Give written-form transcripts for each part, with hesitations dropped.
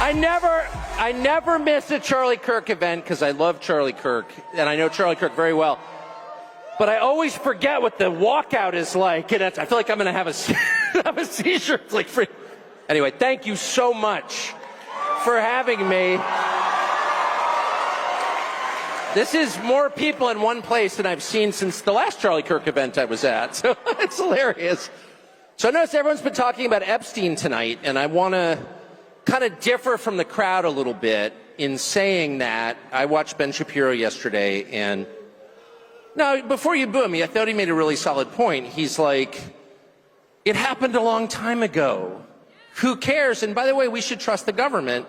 I never miss a Charlie Kirk event because I love Charlie Kirk, and I know Charlie Kirk very well. But I always forget what the walkout is like, and I feel like I'm going to have a seizure. It's like free. Anyway, thank you so much for having me. This is more people in one place than I've seen since the last Charlie Kirk event I was at, so it's hilarious. So I notice everyone's been talking about Epstein tonight, and I want to kind of differ from the crowd a little bit in saying that I watched Ben Shapiro yesterday, and now, before you boo me, I thought he made a really solid point. He's like, it happened a long time ago. Who cares? And by the way, we should trust the government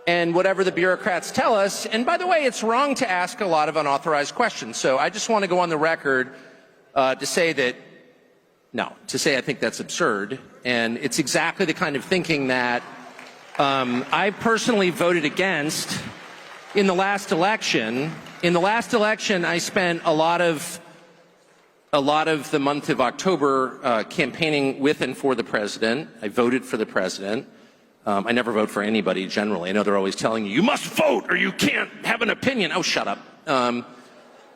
and whatever the bureaucrats tell us. And by the way, it's wrong to ask a lot of unauthorized questions. So I just want to go on the record to say that, no, to say I think that's absurd. And it's exactly the kind of thinking that I personally voted against in the last election. In the last election, I spent a lot of the month of October campaigning with and for the president. I voted for the president. I never vote for anybody generally. I know they're always telling you, you must vote or you can't have an opinion. Oh, shut up. I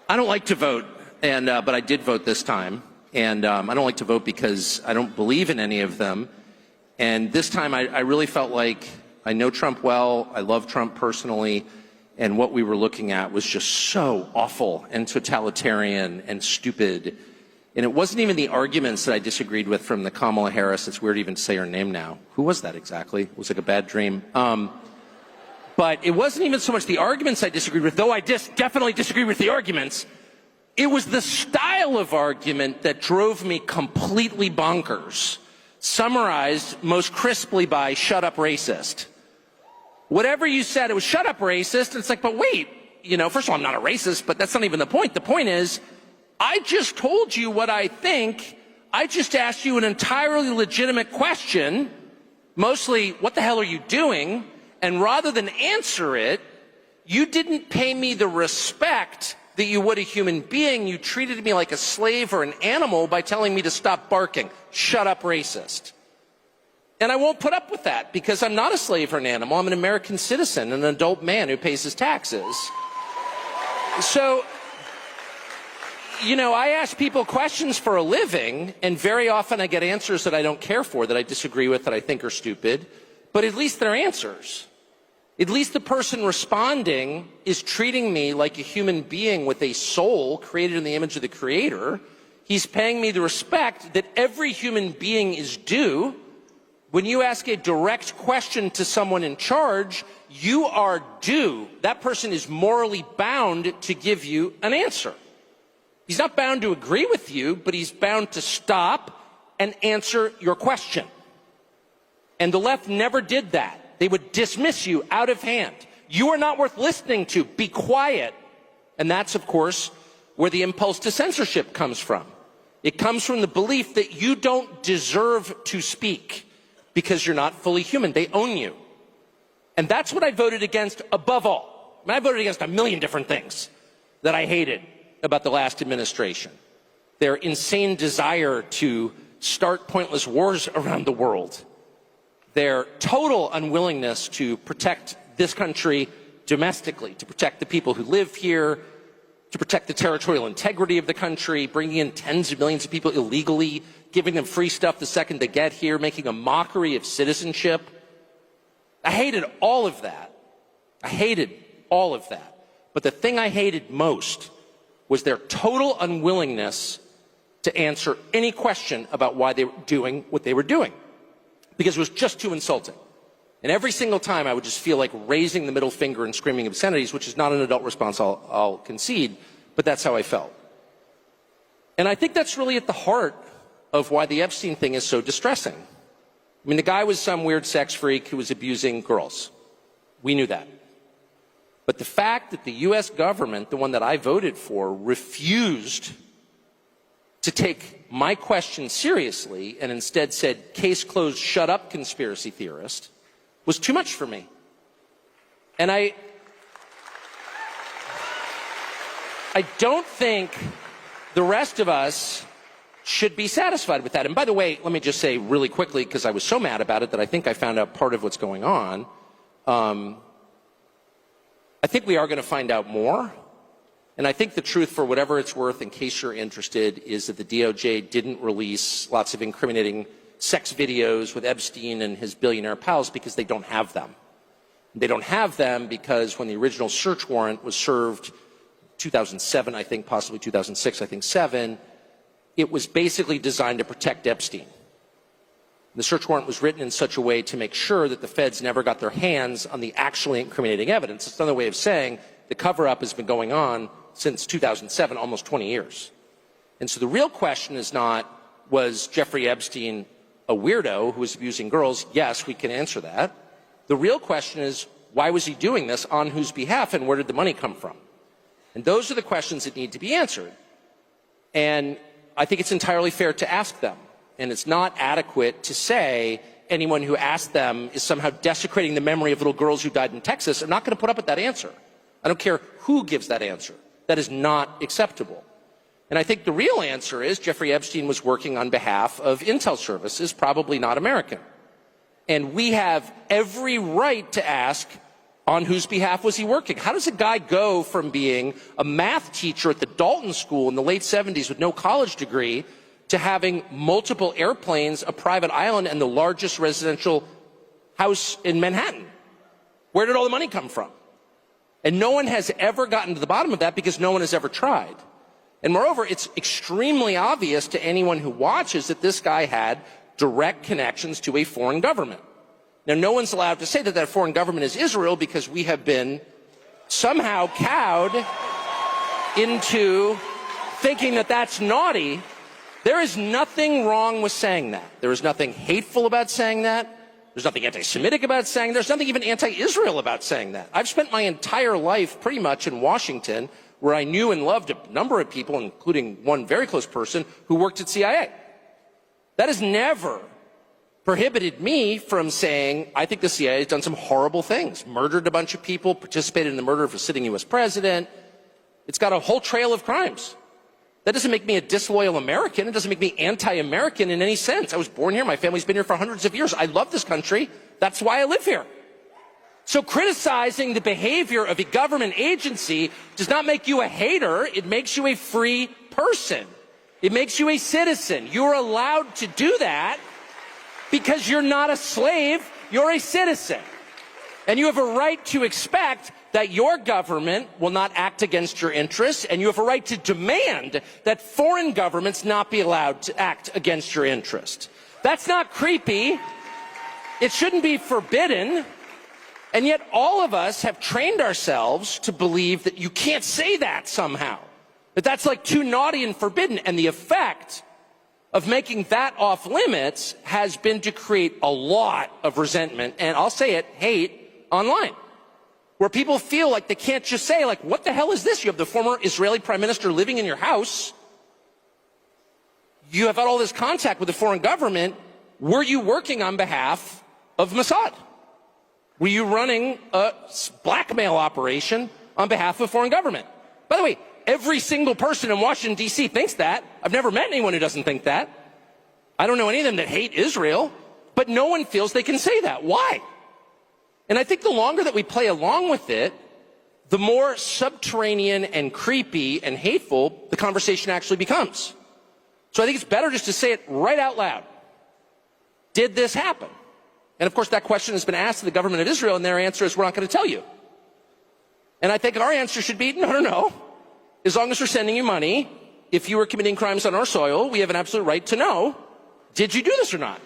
don't like to vote, but I did vote this time. And I don't like to vote because I don't believe in any of them. And this time I really felt like I know Trump well. I love Trump personally. And what we were looking at was just so awful and totalitarian and stupid. And it wasn't even the arguments that I disagreed with from the Kamala Harris. It's weird even to say her name now. Who was that exactly? It was like a bad dream. But it wasn't even so much the arguments I disagreed with, though I definitely disagreed with the arguments. It was the style of argument that drove me completely bonkers, summarized most crisply by "shut up, racist." Whatever you said, it was "shut up, racist." And it's like, but wait, first of all, I'm not a racist, but that's not even the point. The point is, I just told you what I think. I just asked you an entirely legitimate question, mostly, what the hell are you doing? And rather than answer it, you didn't pay me the respect that you would a human being. You treated me like a slave or an animal by telling me to stop barking. Shut up, racist. And I won't put up with that because I'm not a slave or an animal. I'm an American citizen, an adult man who pays his taxes. So, I ask people questions for a living, and very often I get answers that I don't care for, that I disagree with, that I think are stupid. But at least they're answers. At least the person responding is treating me like a human being with a soul created in the image of the Creator. He's paying me the respect that every human being is due. When you ask a direct question to someone in charge, you are due. That person is morally bound to give you an answer. He's not bound to agree with you, but he's bound to stop and answer your question. And the left never did that. They would dismiss you out of hand. You are not worth listening to. Be quiet. And that's, of course, where the impulse to censorship comes from. It comes from the belief that you don't deserve to speak because you're not fully human. They own you. And that's what I voted against above all. I voted against a million different things that I hated about the last administration. Their insane desire to start pointless wars around the world. Their total unwillingness to protect this country domestically, to protect the people who live here, to protect the territorial integrity of the country, bringing in tens of millions of people illegally, giving them free stuff the second they get here, making a mockery of citizenship. I hated all of that. I hated all of that. But the thing I hated most was their total unwillingness to answer any question about why they were doing what they were doing, because it was just too insulting. And every single time I would just feel like raising the middle finger and screaming obscenities, which is not an adult response, I'll concede, but that's how I felt. And I think that's really at the heart of why the Epstein thing is so distressing. I mean, the guy was some weird sex freak who was abusing girls. We knew that. But the fact that the U.S. government, the one that I voted for, refused to take my question seriously and instead said, case closed, shut up, conspiracy theorist, was too much for me. And I don't think the rest of us should be satisfied with that. And by the way, let me just say really quickly, because I was so mad about it that I think I found out part of what's going on. I think we are going to find out more. And I think the truth, for whatever it's worth, in case you're interested, is that the DOJ didn't release lots of incriminating sex videos with Epstein and his billionaire pals because they don't have them. They don't have them because when the original search warrant was served, 2007, I think, possibly 2006, I think 7, it was basically designed to protect Epstein. The search warrant was written in such a way to make sure that the feds never got their hands on the actually incriminating evidence. It's another way of saying the cover-up has been going on since 2007, almost 20 years. And so the real question is not, was Jeffrey Epstein a weirdo who was abusing girls? Yes, we can answer that. The real question is, why was he doing this, on whose behalf, and where did the money come from? And those are the questions that need to be answered. And I think it's entirely fair to ask them. And it's not adequate to say anyone who asked them is somehow desecrating the memory of little girls who died in Texas. I'm not going to put up with that answer. I don't care who gives that answer. That is not acceptable. And I think the real answer is Jeffrey Epstein was working on behalf of intel services, probably not American. And we have every right to ask, on whose behalf was he working? How does a guy go from being a math teacher at the Dalton School in the late 70s with no college degree to having multiple airplanes, a private island, and the largest residential house in Manhattan? Where did all the money come from? And no one has ever gotten to the bottom of that because no one has ever tried. And moreover, it's extremely obvious to anyone who watches that this guy had direct connections to a foreign government. Now, no one's allowed to say that that foreign government is Israel because we have been somehow cowed into thinking that that's naughty. There is nothing wrong with saying that. There is nothing hateful about saying that. There's nothing anti-Semitic about saying that. There's nothing even anti-Israel about saying that. I've spent my entire life pretty much in Washington, where I knew and loved a number of people, including one very close person who worked at CIA. That has never prohibited me from saying, I think the CIA has done some horrible things, murdered a bunch of people, participated in the murder of a sitting U.S. president. It's got a whole trail of crimes. That doesn't make me a disloyal American. It doesn't make me anti-American in any sense. I was born here. My family's been here for hundreds of years. I love this country. That's why I live here. So criticizing the behavior of a government agency does not make you a hater. It makes you a free person. It makes you a citizen. You're allowed to do that because you're not a slave. You're a citizen. And you have a right to expect that your government will not act against your interests, and you have a right to demand that foreign governments not be allowed to act against your interests. That's not creepy. It shouldn't be forbidden. And yet all of us have trained ourselves to believe that you can't say that somehow, that that's like too naughty and forbidden. And the effect of making that off limits has been to create a lot of resentment, and I'll say it, hate online, where people feel like they can't just say, like, what the hell is this? You have the former Israeli prime minister living in your house. You have had all this contact with the foreign government. Were you working on behalf of Mossad? Were you running a blackmail operation on behalf of a foreign government? By the way, every single person in Washington, D.C. thinks that. I've never met anyone who doesn't think that. I don't know any of them that hate Israel, but no one feels they can say that. Why? And I think the longer that we play along with it, the more subterranean and creepy and hateful the conversation actually becomes. So I think it's better just to say it right out loud. Did this happen? And of course that question has been asked to the government of Israel, and their answer is, we're not going to tell you. And I think our answer should be, no. As long as we're sending you money, if you were committing crimes on our soil, we have an absolute right to know, did you do this or not?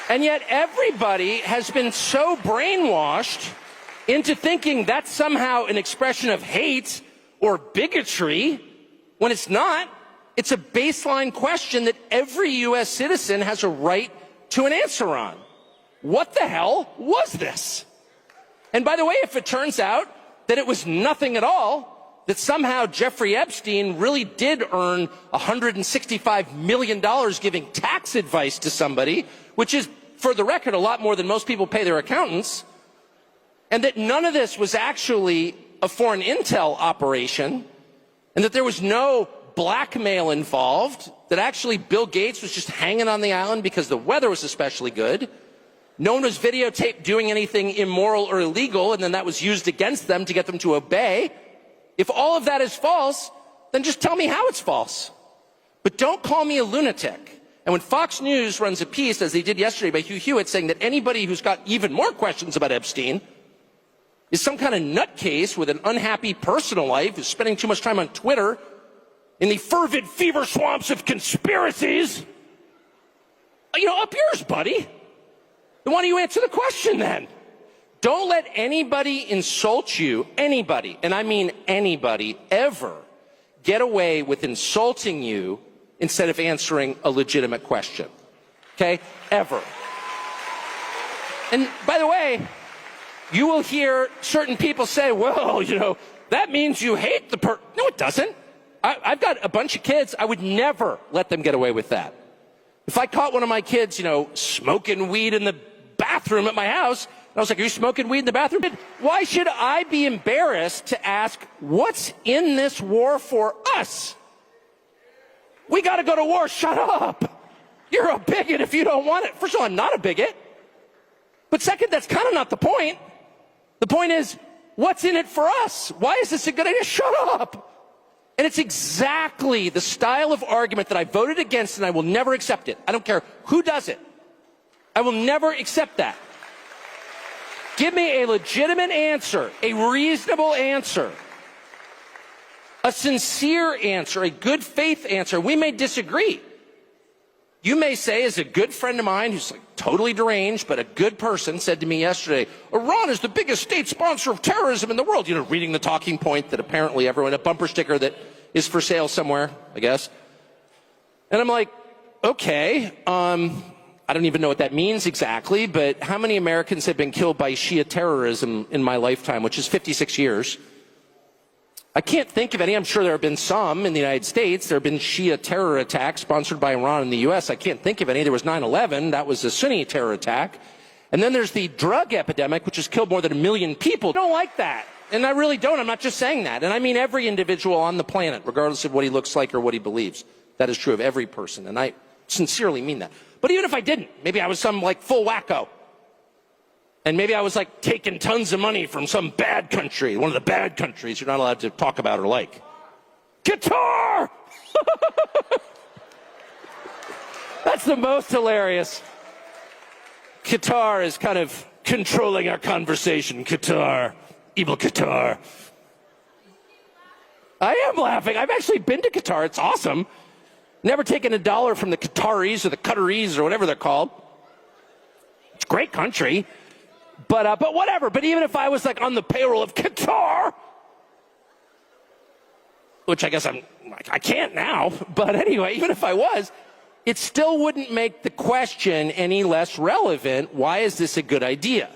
And yet everybody has been so brainwashed into thinking that's somehow an expression of hate or bigotry, when it's not. It's a baseline question that every U.S. citizen has a right to an answer on. What the hell was this? And by the way, if it turns out that it was nothing at all, that somehow Jeffrey Epstein really did earn $165 million giving tax advice to somebody, which is, for the record, a lot more than most people pay their accountants, and that none of this was actually a foreign intel operation, and that there was no blackmail involved, that actually Bill Gates was just hanging on the island because the weather was especially good, No one was videotaped doing anything immoral or illegal, and then that was used against them to get them to obey. If all of that is false, then just tell me how it's false. But don't call me a lunatic. And when Fox News runs a piece, as they did yesterday by Hugh Hewitt, saying that anybody who's got even more questions about Epstein is some kind of nutcase with an unhappy personal life, who's spending too much time on Twitter in the fervid fever swamps of conspiracies, up yours, buddy. Then why don't you answer the question then? Don't let anybody insult you, anybody, and I mean anybody, ever get away with insulting you instead of answering a legitimate question. Okay? Ever. And by the way, you will hear certain people say, well, that means you hate the person. No, it doesn't. I've got a bunch of kids. I would never let them get away with that. If I caught one of my kids, smoking weed in the bathroom at my house, and I was like, are you smoking weed in the bathroom? Why should I be embarrassed to ask, what's in this war for us? We got to go to war. Shut up. You're a bigot if you don't want it. First of all, I'm not a bigot. But second, that's kind of not the point. The point is, what's in it for us? Why is this a good idea? Shut up. And it's exactly the style of argument that I voted against, and I will never accept it. I don't care who does it. I will never accept that. Give me a legitimate answer, a reasonable answer, a sincere answer, a good faith answer. We may disagree. You may say, as a good friend of mine who's totally deranged, but a good person, said to me yesterday, Iran is the biggest state sponsor of terrorism in the world. Reading the talking point that apparently everyone, a bumper sticker that is for sale somewhere, I guess. And I'm like, okay, I don't even know what that means exactly, but how many Americans have been killed by Shia terrorism in my lifetime, which is 56 years? I can't think of any. I'm sure there have been some in the United States. There have been Shia terror attacks sponsored by Iran in the U.S. I can't think of any. There was 9/11. That was a Sunni terror attack. And then there's the drug epidemic, which has killed more than 1 million people. I don't like that. And I really don't. I'm not just saying that. And I mean every individual on the planet, regardless of what he looks like or what he believes. That is true of every person. And I sincerely mean that. But even if I didn't, maybe I was some full wacko. And maybe I was taking tons of money from some bad country, one of the bad countries you're not allowed to talk about or like. Qatar! That's the most hilarious. Qatar is kind of controlling our conversation. Qatar. Evil Qatar. I am laughing. I've actually been to Qatar. It's awesome. Never taken $1 from the Qataris or the Qataris or whatever they're called. It's a great country. But whatever. But even if I was on the payroll of Qatar, which I guess I can't now. But anyway, even if I was, it still wouldn't make the question any less relevant. Why is this a good idea?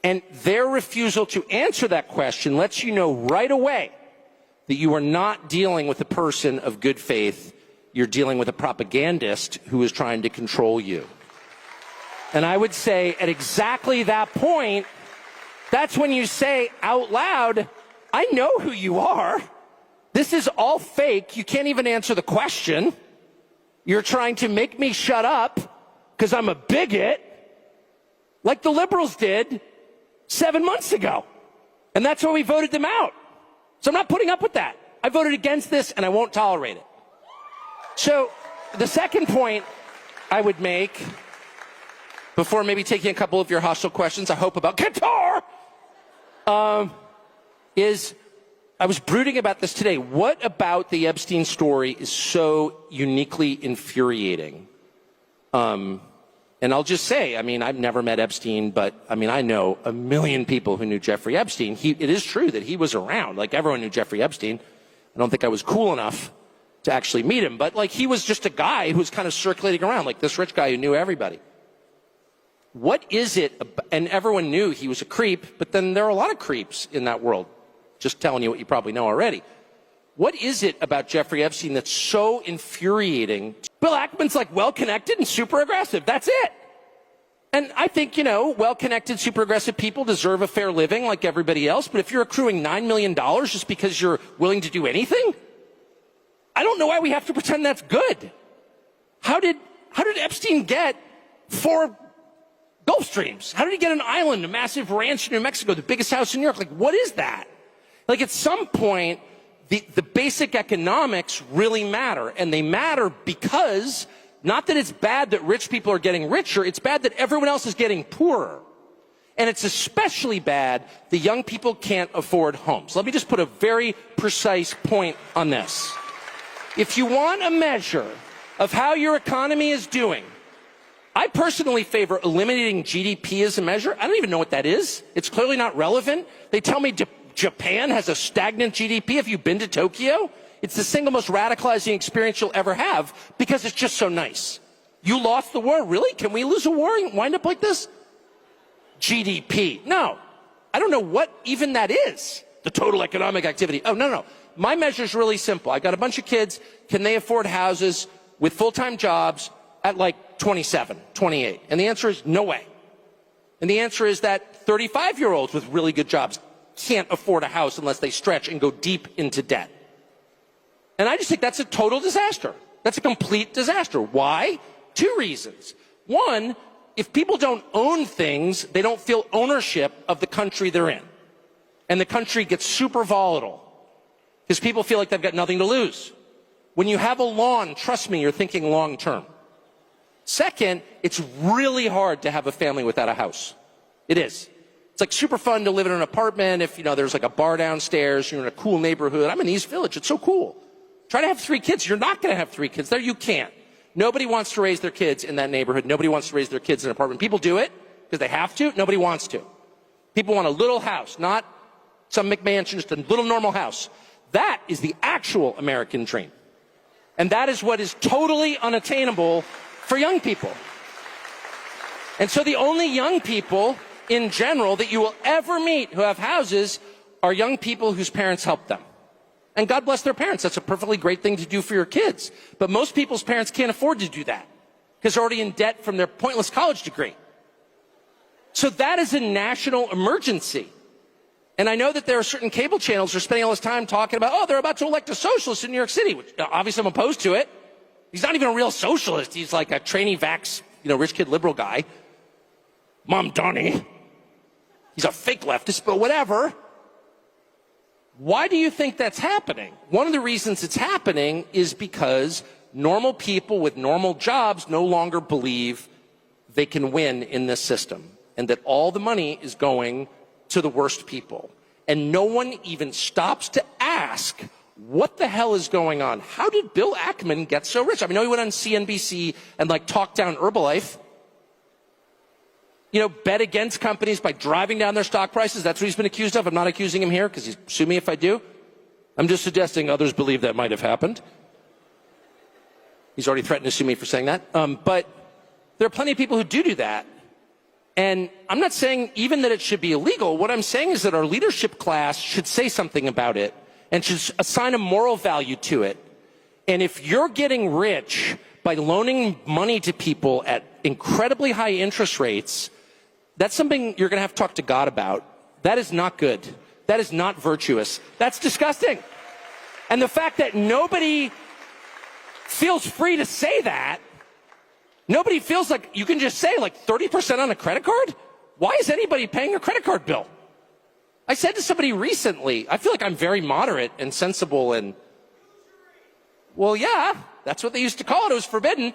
And their refusal to answer that question lets you know right away that you are not dealing with a person of good faith. You're dealing with a propagandist who is trying to control you. And I would say at exactly that point, that's when you say out loud, I know who you are. This is all fake. You can't even answer the question. You're trying to make me shut up because I'm a bigot, like the liberals did 7 months ago. And that's why we voted them out. So I'm not putting up with that. I voted against this, and I won't tolerate it. So the second point I would make, before maybe taking a couple of your hostile questions, I hope, about Qatar, is I was brooding about this today. What about the Epstein story is so uniquely infuriating? And I'll just say, I've never met Epstein, but I know 1 million people who knew Jeffrey Epstein. It is true that he was around. Everyone knew Jeffrey Epstein. I don't think I was cool enough to actually meet him, but he was just a guy who was kind of circulating around, this rich guy who knew everybody. What is it, and everyone knew he was a creep, but then there are a lot of creeps in that world. Just telling you what you probably know already. What is it about Jeffrey Epstein that's so infuriating? Bill Ackman's well-connected and super aggressive. That's it. And I think, well-connected, super aggressive people deserve a fair living like everybody else. But if you're accruing $9 million just because you're willing to do anything, I don't know why we have to pretend that's good. How did Epstein get 4 Gulf Streams? How did he get an island, a massive ranch in New Mexico, the biggest house in New York? Like, what is that? Like, at some point, the basic economics really matter. And they matter because, not that it's bad that rich people are getting richer, it's bad that everyone else is getting poorer. And it's especially bad that young people can't afford homes. Let me just put a very precise point on this. If you want a measure of how your economy is doing, I personally favor eliminating GDP as a measure. I don't even know what that is. It's clearly not relevant. They tell me Japan has a stagnant GDP. Have you been to Tokyo? It's the single most radicalizing experience you'll ever have because it's just so nice. You lost the war? Really? Can we lose a war and wind up like this? GDP. No. I don't know what even that is. The total economic activity. Oh, no. My measure is really simple. I got a bunch of kids. Can they afford houses with full-time jobs at like 27, 28? And the answer is no way. And the answer is that 35-year-olds with really good jobs can't afford a house unless they stretch and go deep into debt. And I just think that's a total disaster. That's a complete disaster. Why? 2 reasons. One, if people don't own things, they don't feel ownership of the country they're in. And the country gets super volatile because people feel like they've got nothing to lose. When you have a lawn, trust me, you're thinking long term. Second, it's really hard to have a family without a house. It is. It's like super fun to live in an apartment if, there's like a bar downstairs, you're in a cool neighborhood. I'm in East Village. It's so cool. Try to have 3 kids. You're not going to have 3 kids there. You can't. Nobody wants to raise their kids in that neighborhood. Nobody wants to raise their kids in an apartment. People do it because they have to. Nobody wants to. People want a little house, not some McMansion, just a little normal house. That is the actual American dream. And that is what is totally unattainable for young people. And so the only young people in general that you will ever meet who have houses are young people whose parents help them. And God bless their parents. That's a perfectly great thing to do for your kids. But most people's parents can't afford to do that because they're already in debt from their pointless college degree. So that is a national emergency. And I know that there are certain cable channels that are spending all this time talking about, they're about to elect a socialist in New York City, which obviously I'm opposed to it. He's not even a real socialist. He's like a trainee vax, rich kid liberal guy. Mom Donnie. He's a fake leftist, but whatever. Why do you think that's happening? One of the reasons it's happening is because normal people with normal jobs no longer believe they can win in this system and that all the money is going to the worst people. And no one even stops to ask, what the hell is going on? How did Bill Ackman get so rich? I know he went on CNBC and talked down Herbalife. Bet against companies by driving down their stock prices. That's what he's been accused of. I'm not accusing him here because he's sue me if I do. I'm just suggesting others believe that might have happened. He's already threatened to sue me for saying that. But there are plenty of people who do that. And I'm not saying even that it should be illegal. What I'm saying is that our leadership class should say something about it and should assign a moral value to it. And if you're getting rich by loaning money to people at incredibly high interest rates, that's something you're going to have to talk to God about. That is not good. That is not virtuous. That's disgusting. And the fact that nobody feels free to say that, nobody feels like you can just say 30% on a credit card? Why is anybody paying a credit card bill? I said to somebody recently, I feel like I'm very moderate and sensible and, well, yeah, that's what they used to call it. It was forbidden.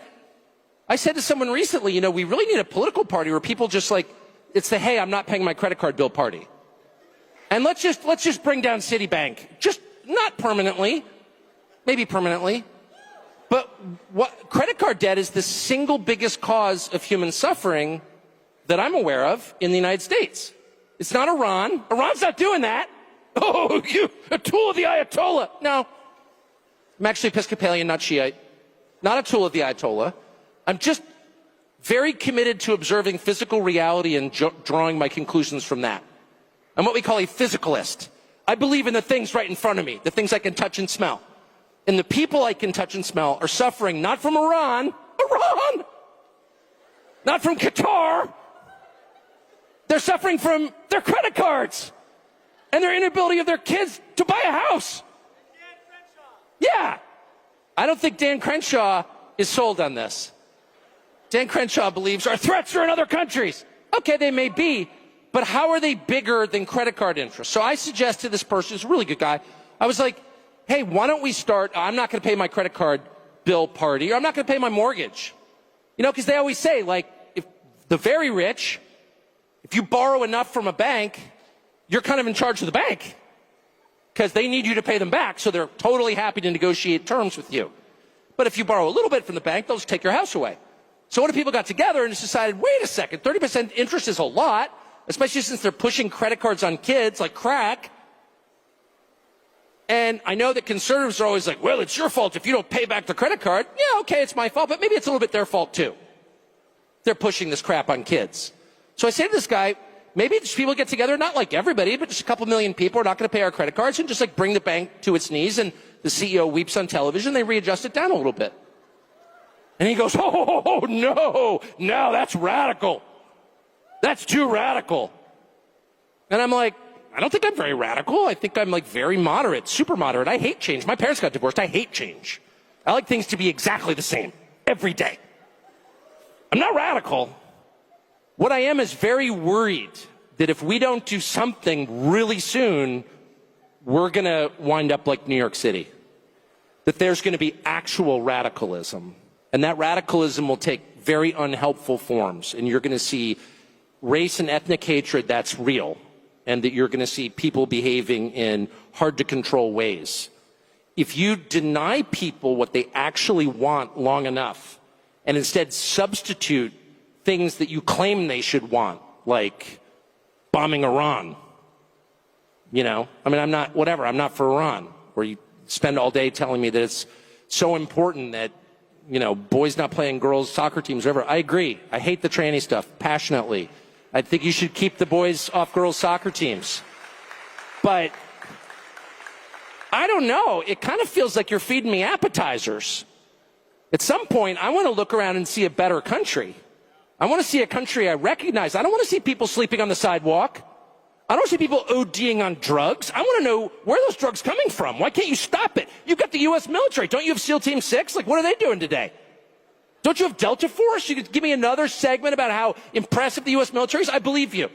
I said to someone recently, we really need a political party where people just it's the, hey, I'm not paying my credit card bill party. And let's just bring down Citibank. Just not permanently, maybe permanently. But credit card debt is the single biggest cause of human suffering that I'm aware of in the United States. It's not Iran. Iran's not doing that. Oh, you, a tool of the Ayatollah. No. I'm actually Episcopalian, not Shiite. Not a tool of the Ayatollah. I'm just very committed to observing physical reality and drawing my conclusions from that. I'm what we call a physicalist. I believe in the things right in front of me, the things I can touch and smell. And the people I can touch and smell are suffering not from Iran, not from Qatar. They're suffering from their credit cards and their inability of their kids to buy a house. Yeah. I don't think Dan Crenshaw is sold on this. Dan Crenshaw believes our threats are in other countries. Okay, they may be, but how are they bigger than credit card interest? So I suggested this person, who's a really good guy, I was like, hey, why don't we start, I'm not going to pay my credit card bill party, or I'm not going to pay my mortgage. You know, because they always say, like, if the very rich, if you borrow enough from a bank, you're kind of in charge of the bank because they need you to pay them back, so they're totally happy to negotiate terms with you. But if you borrow a little bit from the bank, they'll just take your house away. So what if people got together and just decided, wait a second, 30% interest is a lot, especially since they're pushing credit cards on kids like crack. And I know that conservatives are always like, well, it's your fault if you don't pay back the credit card. Yeah, okay, it's my fault, but maybe it's a little bit their fault too. They're pushing this crap on kids. So I say to this guy, maybe just people get together, not like everybody, but just a couple million people are not going to pay our credit cards, and just like bring the bank to its knees, and the CEO weeps on television, they readjust it down a little bit. And he goes, oh, no, that's radical. That's too radical. And I'm like, I don't think I'm very radical. I think I'm like very moderate, super moderate. I hate change. My parents got divorced. I hate change. I like things to be exactly the same every day. I'm not radical. What I am is very worried that if we don't do something really soon, we're going to wind up like New York City. That there's going to be actual radicalism. And that radicalism will take very unhelpful forms. And you're going to see race and ethnic hatred that's real. And that you're going to see people behaving in hard-to-control ways. If you deny people what they actually want long enough, and instead substitute things that you claim they should want, like bombing Iran, you know? I mean, I'm not for Iran, where you spend all day telling me that it's so important that, you know, boys not playing girls' soccer teams, whatever. I agree. I hate the tranny stuff passionately. I think you should keep the boys off girls' soccer teams. But I don't know. It kind of feels like you're feeding me appetizers. At some point, I want to look around and see a better country. I want to see a country I recognize. I don't want to see people sleeping on the sidewalk. I don't want to see people ODing on drugs. I want to know where those drugs coming from. Why can't you stop it? You've got the U.S. military. Don't you have SEAL Team 6? Like, what are they doing today? Don't you have Delta Force? You could give me another segment about how impressive the U.S. military is? I believe you.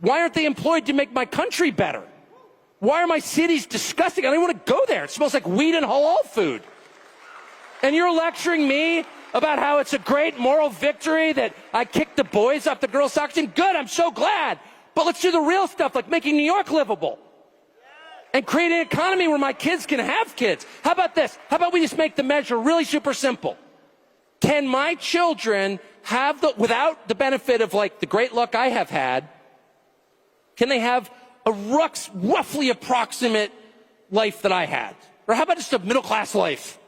Why aren't they employed to make my country better? Why are my cities disgusting? I don't even want to go there. It smells like weed and halal food. And you're lecturing me about how it's a great moral victory that I kicked the boys off the girls' soccer team? Good, I'm so glad. But let's do the real stuff, like making New York livable. And create an economy where my kids can have kids. How about this? How about we just make the measure really super simple? Can my children have without the benefit of like the great luck I have had, can they have a roughly approximate life that I had? Or how about just a middle-class life?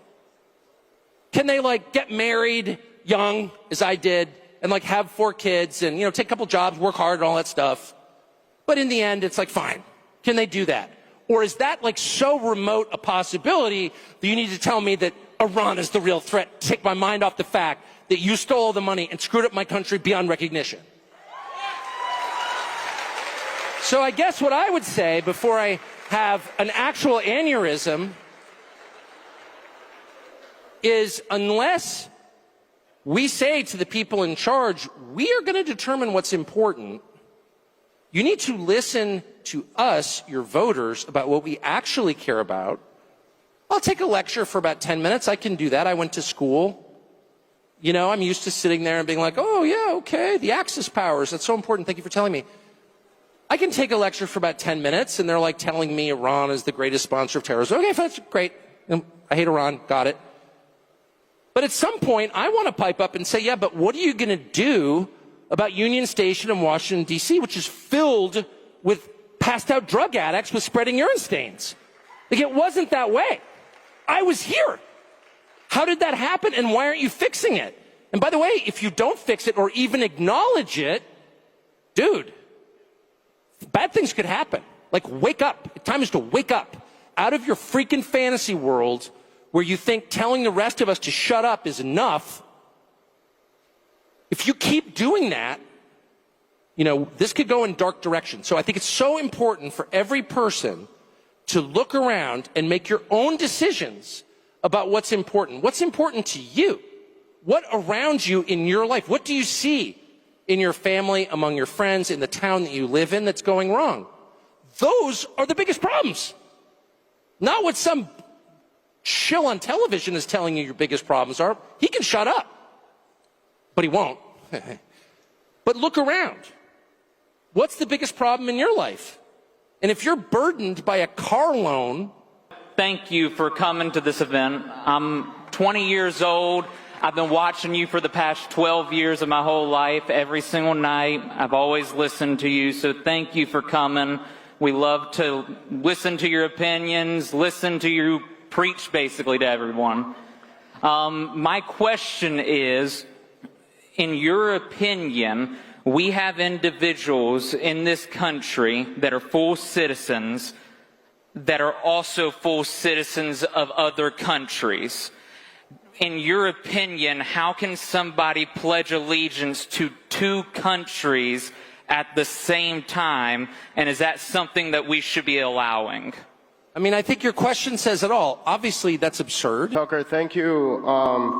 Can they like get married young, as I did, and like have 4 kids and, you know, take a couple jobs, work hard and all that stuff? But in the end, it's like, fine. Can they do that? Or is that like so remote a possibility that you need to tell me that Iran is the real threat, take my mind off the fact that you stole all the money and screwed up my country beyond recognition? So I guess what I would say before I have an actual aneurysm is, unless we say to the people in charge, we are going to determine what's important, you need to listen to us, your voters, about what we actually care about. I'll take a lecture for about 10 minutes. I can do that. I went to school. You know, I'm used to sitting there and being like, oh, yeah, okay, the Axis powers, that's so important. Thank you for telling me. I can take a lecture for about 10 minutes, and they're like telling me Iran is the greatest sponsor of terrorism. Okay, that's great. I hate Iran. Got it. But at some point, I want to pipe up and say, yeah, but what are you going to do about Union Station in Washington, D.C., which is filled with passed-out drug addicts with spreading urine stains? Like, it wasn't that way. I was here. How did that happen, and why aren't you fixing it? And by the way, if you don't fix it or even acknowledge it, dude, bad things could happen. Like, wake up. The time is to wake up out of your freaking fantasy world where you think telling the rest of us to shut up is enough. If you keep doing that, you know, this could go in dark direction. So I think it's so important for every person to look around and make your own decisions about what's important. What's important to you? What around you in your life? What do you see in your family, among your friends, in the town that you live in that's going wrong? Those are the biggest problems. Not what some shill on television is telling you your biggest problems are. He can shut up, but he won't. But look around. What's the biggest problem in your life? And if you're burdened by a car loan... Thank you for coming to this event. I'm 20 years old. I've been watching you for the past 12 years of my whole life. Every single night, I've always listened to you. So thank you for coming. We love to listen to your opinions, listen to you preach basically to everyone. My question is, in your opinion, we have individuals in this country that are full citizens that are also full citizens of other countries. In your opinion, how can somebody pledge allegiance to two countries at the same time, and is that something that we should be allowing? I mean, I think your question says it all. Obviously, that's absurd. Tucker, thank you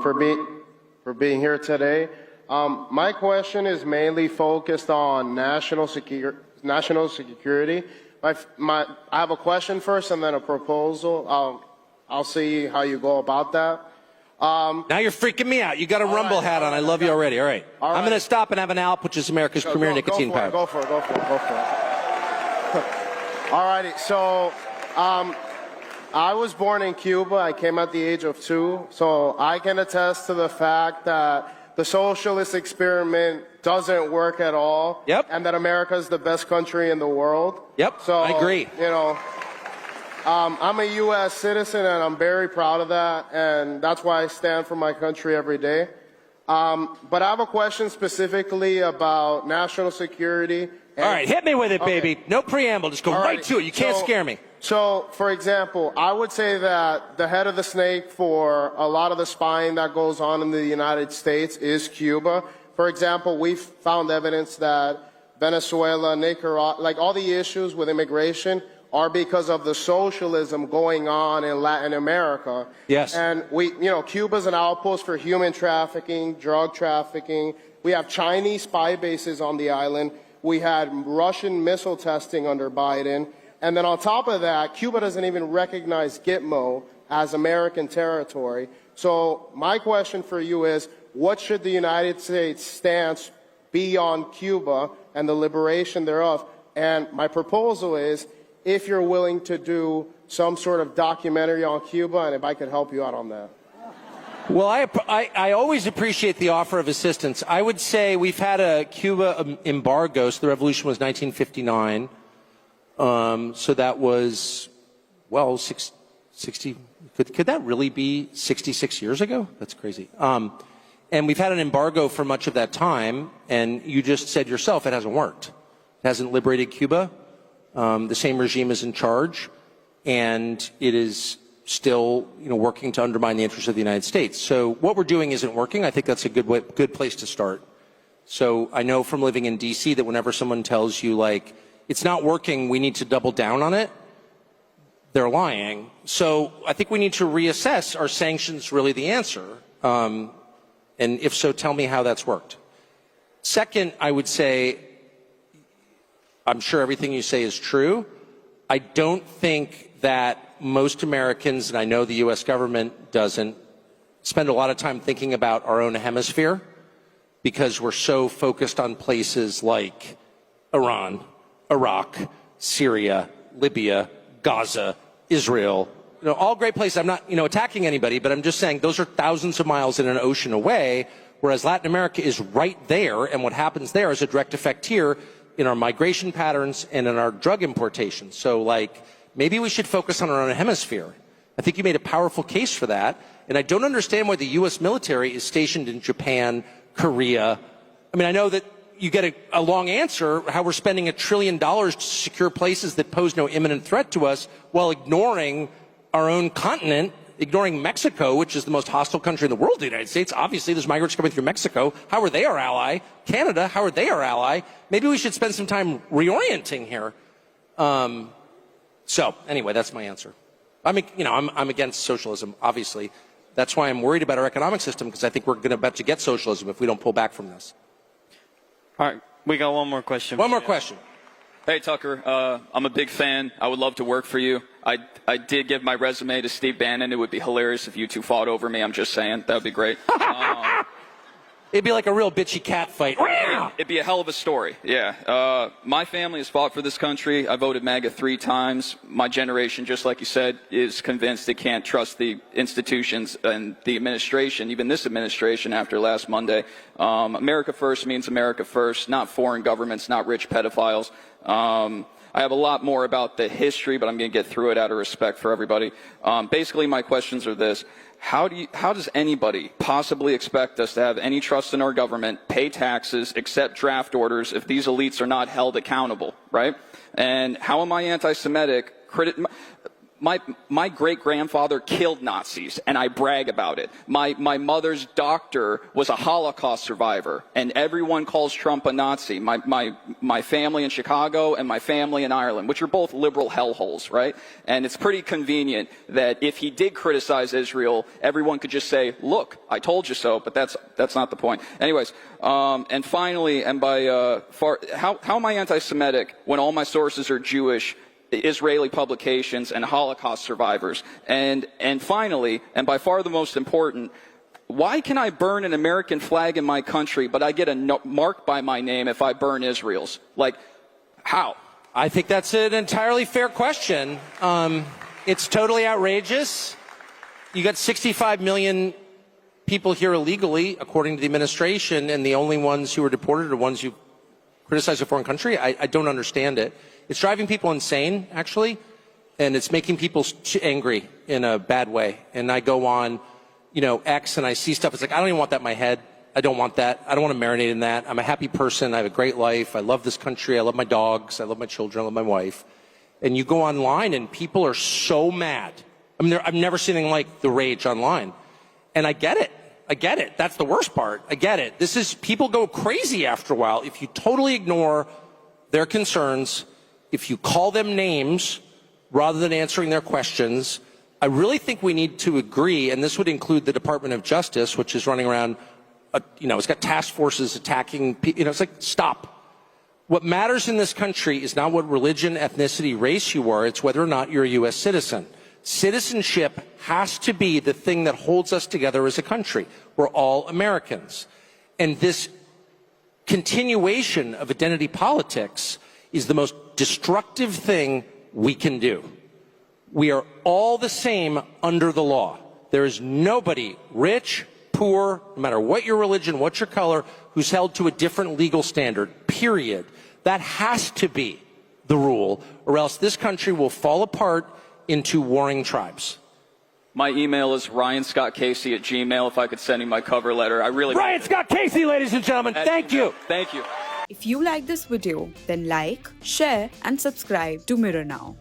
for being here today. My question is mainly focused on national security. I have a question first and then a proposal. I'll see how you go about that. Now you're freaking me out. You got a Rumble hat on. I love you already. All right. I'm going to stop and have an Alp, which is America's premier nicotine powder. Go for it. All righty. So I was born in Cuba. I came at the age of 2. So I can attest to the fact that the socialist experiment doesn't work at all. Yep. And that America is the best country in the world. Yep. So, I agree. You know, I'm a U.S. citizen, and I'm very proud of that, and that's why I stand for my country every day. But I have a question specifically about national security. All right, hit me with it, baby. No preamble. Just go right to it. You can't scare me. So, for example, I would say that the head of the snake for a lot of the spying that goes on in the United States is Cuba. For example, we've found evidence that Venezuela, Nicaragua, like all the issues with immigration are because of the socialism going on in Latin America. Yes. And Cuba's an outpost for human trafficking, drug trafficking. We have Chinese spy bases on the island. We had Russian missile testing under Biden. And then on top of that, Cuba doesn't even recognize Gitmo as American territory. So my question for you is, what should the United States stance be on Cuba and the liberation thereof? And my proposal is, if you're willing to do some sort of documentary on Cuba, and if I could help you out on that. Well, I always appreciate the offer of assistance. I would say we've had a Cuba embargo, so the revolution was 1959. So that was, well, 60, could that really be 66 years ago? That's crazy. And we've had an embargo for much of that time, and you just said yourself it hasn't worked. It hasn't liberated Cuba. The same regime is in charge, and it is still, working to undermine the interests of the United States. So what we're doing isn't working. I think that's a good place to start. So I know from living in D.C. that whenever someone tells you, like, it's not working, we need to double down on it, they're lying. So I think we need to reassess, are sanctions really the answer? And if so, tell me how that's worked. Second, I would say, I'm sure everything you say is true. I don't think that most Americans, and I know the U.S. government doesn't, spend a lot of time thinking about our own hemisphere because we're so focused on places like Iran, Iraq, Syria, Libya, Gaza, Israel, all great places. I'm not, attacking anybody, but I'm just saying those are thousands of miles in an ocean away, whereas Latin America is right there, and what happens there is a direct effect here in our migration patterns and in our drug importation. So, maybe we should focus on our own hemisphere. I think you made a powerful case for that, and I don't understand why the U.S. military is stationed in Japan, Korea. I mean, I know that you get a long answer, how we're spending $1 trillion to secure places that pose no imminent threat to us while ignoring our own continent, ignoring Mexico, which is the most hostile country in the world, the United States. Obviously, there's migrants coming through Mexico. How are they our ally? Canada, how are they our ally? Maybe we should spend some time reorienting here. So, anyway, that's my answer. I'm against socialism, obviously. That's why I'm worried about our economic system, because I think we're about to get socialism if we don't pull back from this. All right, we got one more question. One more question. Hey, Tucker. I'm a big fan. I would love to work for you. I did give my resume to Steve Bannon. It would be hilarious if you two fought over me. I'm just saying. That would be great. It'd be like a real bitchy cat fight. It'd be a hell of a story. Yeah. My family has fought for this country. I voted MAGA 3 times. My generation, just like you said, is convinced they can't trust the institutions and the administration, even this administration after last Monday. America first means America first, not foreign governments, not rich pedophiles. I have a lot more about the history, but I'm going to get through it out of respect for everybody. Basically, my questions are this. How does anybody possibly expect us to have any trust in our government, pay taxes, accept draft orders if these elites are not held accountable, right? And how am I anti-Semitic? My great-grandfather killed Nazis, and I brag about it. My mother's doctor was a Holocaust survivor, and everyone calls Trump a Nazi. My family in Chicago and my family in Ireland, which are both liberal hellholes, right? And it's pretty convenient that if he did criticize Israel, everyone could just say, look, I told you so, but that's not the point. Anyways, and finally, and how am I anti-Semitic when all my sources are Jewish, Israeli publications, and Holocaust survivors? And finally, and by far the most important, why can I burn an American flag in my country, but I get a mark by my name if I burn Israel's? Like, how? I think that's an entirely fair question. It's totally outrageous. You got 65 million people here illegally, according to the administration, and the only ones who are deported are ones who criticize a foreign country. I don't understand it. It's driving people insane, actually, and it's making people angry in a bad way. And I go on, X, and I see stuff. It's like, I don't even want that in my head. I don't want that. I don't want to marinate in that. I'm a happy person. I have a great life. I love this country. I love my dogs. I love my children. I love my wife. And you go online, and people are so mad. I mean, I've never seen anything like the rage online. And I get it. I get it. That's the worst part. I get it. People go crazy after a while if you totally ignore their concerns, if you call them names rather than answering their questions. I really think we need to agree, and this would include the Department of Justice, which is running around, it's got task forces attacking people. It's like, stop. What matters in this country is not what religion, ethnicity, race you are. It's whether or not you're a U.S. citizen. Citizenship has to be the thing that holds us together as a country. We're all Americans. And this continuation of identity politics is the most destructive thing we can do. We are all the same under the law. There is nobody, rich, poor, no matter what your religion, what your color, who's held to a different legal standard, period. That has to be the rule, or else this country will fall apart into warring tribes. My email is ryanscottcasey@gmail. If I could send you my cover letter, I really. Ryan Scott Casey, ladies and gentlemen. Thank you. Thank you. If you like this video, then like, share and subscribe to Mirror Now.